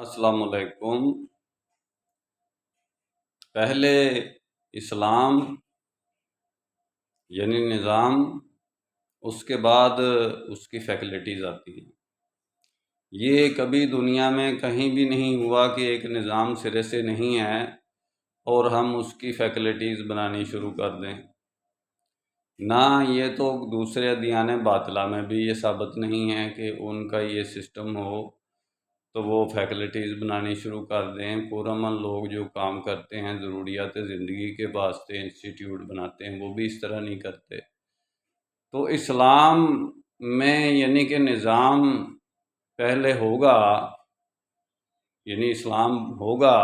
السلام علیکم۔ پہلے اسلام یعنی نظام، اس کے بعد اس کی فیکلٹیز آتی ہیں۔ یہ کبھی دنیا میں کہیں بھی نہیں ہوا کہ ایک نظام سرے سے نہیں ہے اور ہم اس کی فیکلٹیز بنانی شروع کر دیں۔ نہ یہ تو دوسرے ادیان باطلہ میں بھی یہ ثابت نہیں ہے کہ ان کا یہ سسٹم ہو تو وہ فیکلٹیز بنانی شروع کر دیں۔ پرامن لوگ جو کام کرتے ہیں ضروریات زندگی کے واسطے انسٹیٹیوٹ بناتے ہیں، وہ بھی اس طرح نہیں کرتے۔ تو اسلام میں یعنی کہ نظام پہلے ہوگا، یعنی اسلام ہوگا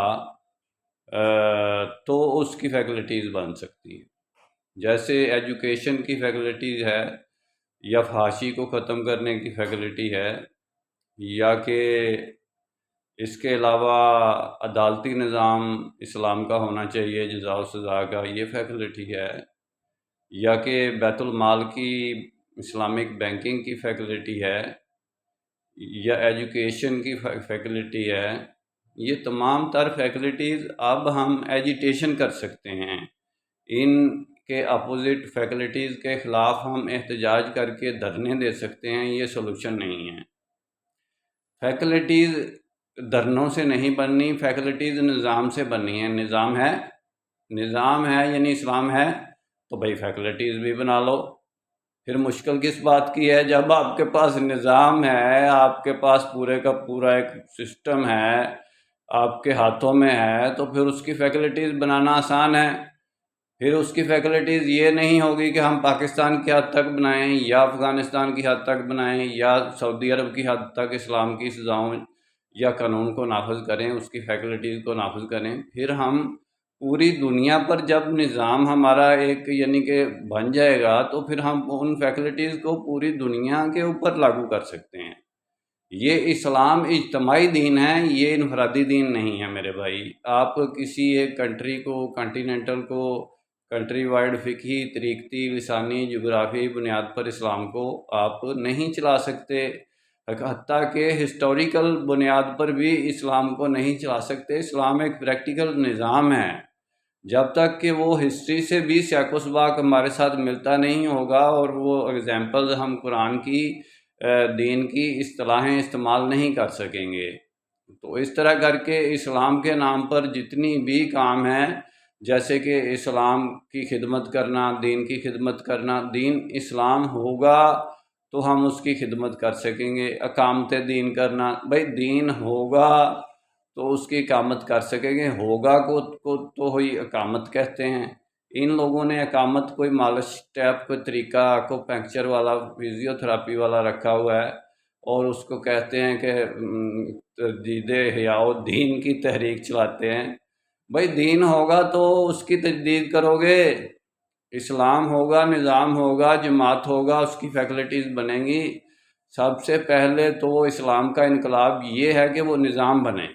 تو اس کی فیکلٹیز بن سکتی ہیں۔ جیسے ایجوکیشن کی فیکلٹیز ہے، یا فحاشی کو ختم کرنے کی فیکلٹی ہے، یا کہ اس کے علاوہ عدالتی نظام اسلام کا ہونا چاہیے، جزا و سزا کا، یہ فیکلٹی ہے، یا کہ بیت المال کی اسلامک بینکنگ کی فیکلٹی ہے، یا ایجوکیشن کی فیکلٹی ہے۔ یہ تمام تر فیکلٹیز اب ہم ایجیٹیشن کر سکتے ہیں۔ ان کے اپوزٹ فیکلٹیز کے خلاف ہم احتجاج کر کے دھرنے دے سکتے ہیں، یہ سولوشن نہیں ہے۔ فیکلٹیز دھرنوں سے نہیں بننی، فیکلٹیز نظام سے بننی ہے۔ نظام ہے یعنی اسلام ہے تو بھائی فیکلٹیز بھی بنا لو۔ پھر مشکل کس بات کی ہے؟ جب آپ کے پاس نظام ہے، آپ کے پاس پورے کا پورا ایک سسٹم ہے، آپ کے ہاتھوں میں ہے، تو پھر اس کی فیکلٹیز بنانا آسان ہے۔ پھر اس کی فیکلٹیز یہ نہیں ہوگی کہ ہم پاکستان کی حد تک بنائیں، یا افغانستان کی حد تک بنائیں، یا سعودی عرب کی حد تک اسلام کی سزاؤں یا قانون کو نافذ کریں، اس کی فیکلٹیز کو نافذ کریں۔ پھر ہم پوری دنیا پر جب نظام ہمارا ایک یعنی کہ بن جائے گا تو پھر ہم ان فیکلٹیز کو پوری دنیا کے اوپر لاگو کر سکتے ہیں۔ یہ اسلام اجتماعی دین ہے، یہ انفرادی دین نہیں ہے میرے بھائی۔ آپ کسی ایک کنٹری کو، کانٹیننٹل کو، کنٹری وائڈ فقہی، طریقتی، لسانی، جغرافی بنیاد پر اسلام کو آپ نہیں چلا سکتے، حتیٰ کہ ہسٹوریکل بنیاد پر بھی اسلام کو نہیں چلا سکتے۔ اسلام ایک پریکٹیکل نظام ہے۔ جب تک کہ وہ ہسٹری سے بھی سیاق و سباق ہمارے ساتھ ملتا نہیں ہوگا اور وہ اگزامپلز ہم قرآن کی، دین کی اصطلاحیں استعمال نہیں کر سکیں گے۔ تو اس طرح کر کے اسلام کے نام پر جتنی بھی کام ہے، جیسے کہ اسلام کی خدمت کرنا، دین کی خدمت کرنا، دین اسلام ہوگا تو ہم اس کی خدمت کر سکیں گے۔ اقامت دین کرنا، بھائی دین ہوگا تو اس کی اقامت کر سکیں گے۔ ہوگا کو تو ہوئی اقامت کہتے ہیں۔ ان لوگوں نے اقامت کوئی مالش ٹیپ کوئی طریقہ آنکھوں پنکچر والا، فزیو تھراپی والا رکھا ہوا ہے، اور اس کو کہتے ہیں کہ تجدید احیاء الدین کی تحریک چلاتے ہیں۔ بھائی دین ہوگا تو اس کی تجدید کرو گے۔ اسلام ہوگا، نظام ہوگا، جماعت ہوگا، اس کی فیکلٹیز بنیں گی۔ سب سے پہلے تو اسلام کا انقلاب یہ ہے کہ وہ نظام بنے،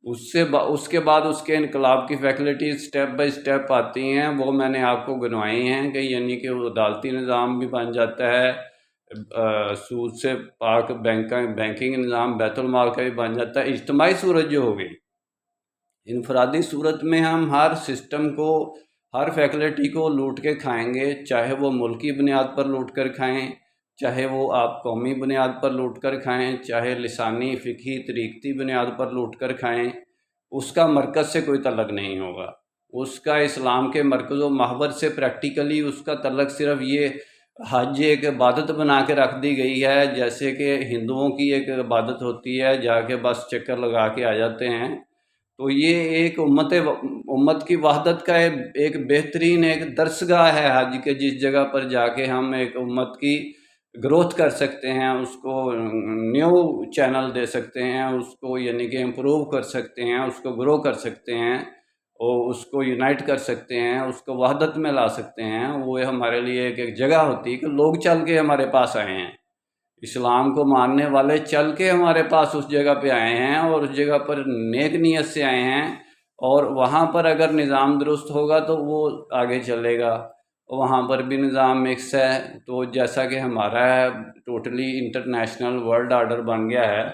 اس کے بعد اس کے انقلاب کی فیکلٹیز سٹیپ بائی سٹیپ آتی ہیں۔ وہ میں نے آپ کو گنوائی ہیں کہ یعنی کہ وہ عدالتی نظام بھی بن جاتا ہے، سود سے پاک بینکنگ نظام بیت المال کا بھی بن جاتا ہے۔ اجتماعی صورت جو ہوگی، انفرادی صورت میں ہم ہر سسٹم کو، ہر فیکلٹی کو لوٹ کے کھائیں گے، چاہے وہ ملکی بنیاد پر لوٹ کر کھائیں، چاہے وہ آپ قومی بنیاد پر لوٹ کر کھائیں، چاہے لسانی، فقہی، طریقتی بنیاد پر لوٹ کر کھائیں، اس کا مرکز سے کوئی تعلق نہیں ہوگا۔ اس کا اسلام کے مرکز و محور سے پریکٹیکلی اس کا تعلق صرف یہ حج ایک عبادت بنا کے رکھ دی گئی ہے، جیسے کہ ہندوؤں کی ایک عبادت ہوتی ہے، جا کے بس چکر لگا کے آ جاتے ہیں۔ تو یہ ایک امت کی وحدت کا ایک بہترین ایک درسگاہ ہے حج کے، جس جگہ پر جا کے ہم ایک امت کی گروتھ کر سکتے ہیں، اس کو نیو چینل دے سکتے ہیں، اس کو یعنی کہ امپروو کر سکتے ہیں، اس کو گرو کر سکتے ہیں، اور اس کو یونائٹ کر سکتے ہیں، اس کو وحدت میں لا سکتے ہیں۔ وہ ہمارے لیے ایک جگہ ہوتی ہے کہ لوگ چل کے ہمارے پاس آئے ہیں، اسلام کو ماننے والے چل کے ہمارے پاس اس جگہ پہ آئے ہیں، اور اس جگہ پر نیک نیت سے آئے ہیں، اور وہاں پر اگر نظام درست ہوگا تو وہ آگے چلے گا۔ وہاں پر بھی نظام مکس ہے، تو جیسا کہ ہمارا ہے ٹوٹلی انٹرنیشنل ورلڈ آرڈر بن گیا ہے،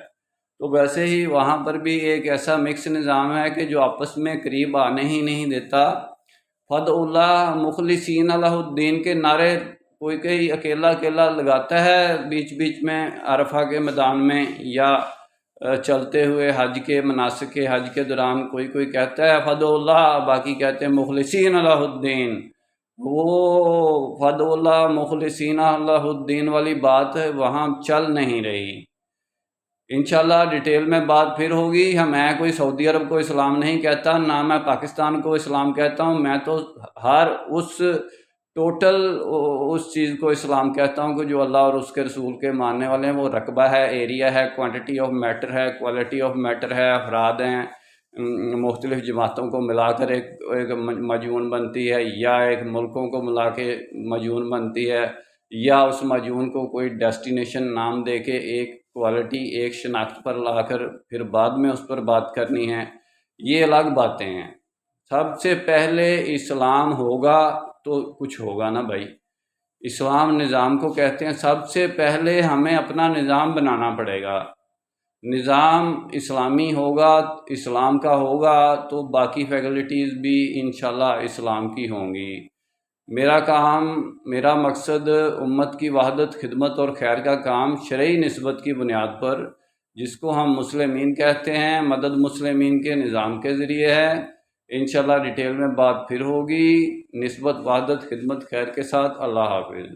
تو ویسے ہی وہاں پر بھی ایک ایسا مکس نظام ہے کہ جو آپس میں قریب آنے ہی نہیں دیتا۔ فد اللہ مخلصین لہ الدین کے نعرے کوئی اکیلا اکیلا لگاتا ہے بیچ بیچ میں عرفہ کے میدان میں، یا چلتے ہوئے حج کے مناسک کے حج کے دوران کوئی کہتا ہے فد اللہ، باقی کہتے ہیں مخلصین لہ الدین۔ وہ فد اللہ مخلصین لہ الدین والی بات وہاں چل نہیں رہی۔ انشاءاللہ ڈیٹیل میں بات پھر ہوگی۔ میں کوئی سعودی عرب کو اسلام نہیں کہتا، نہ میں پاکستان کو اسلام کہتا ہوں، میں تو ہر ٹوٹل اس چیز کو اسلام کہتا ہوں کہ جو اللہ اور اس کے رسول کے ماننے والے ہیں۔ وہ رقبہ ہے، ایریا ہے، کوانٹٹی آف میٹر ہے، کوالٹی آف میٹر ہے، افراد ہیں، مختلف جماعتوں کو ملا کر ایک مجموعہ بنتی ہے، یا ایک ملکوں کو ملا کے مجموعہ بنتی ہے، یا اس مجموعہ کو کوئی ڈیسٹینیشن نام دے کے ایک کوالٹی ایک شناخت پر لا کر پھر بعد میں اس پر بات کرنی ہے۔ یہ الگ باتیں ہیں۔ سب سے پہلے اسلام ہوگا تو کچھ ہوگا نا بھائی۔ اسلام نظام کو کہتے ہیں، سب سے پہلے ہمیں اپنا نظام بنانا پڑے گا۔ نظام اسلامی ہوگا، اسلام کا ہوگا تو باقی فیکلٹیز بھی انشاءاللہ اسلام کی ہوں گی۔ میرا کام، میرا مقصد امت کی وحدت، خدمت اور خیر کا کام شرعی نسبت کی بنیاد پر، جس کو ہم مسلمین کہتے ہیں، مدد مسلمین کے نظام کے ذریعے ہے۔ انشاءاللہ ڈیٹیل میں بات پھر ہوگی۔ نسبت، وحدت، خدمت، خیر کے ساتھ۔ اللہ حافظ۔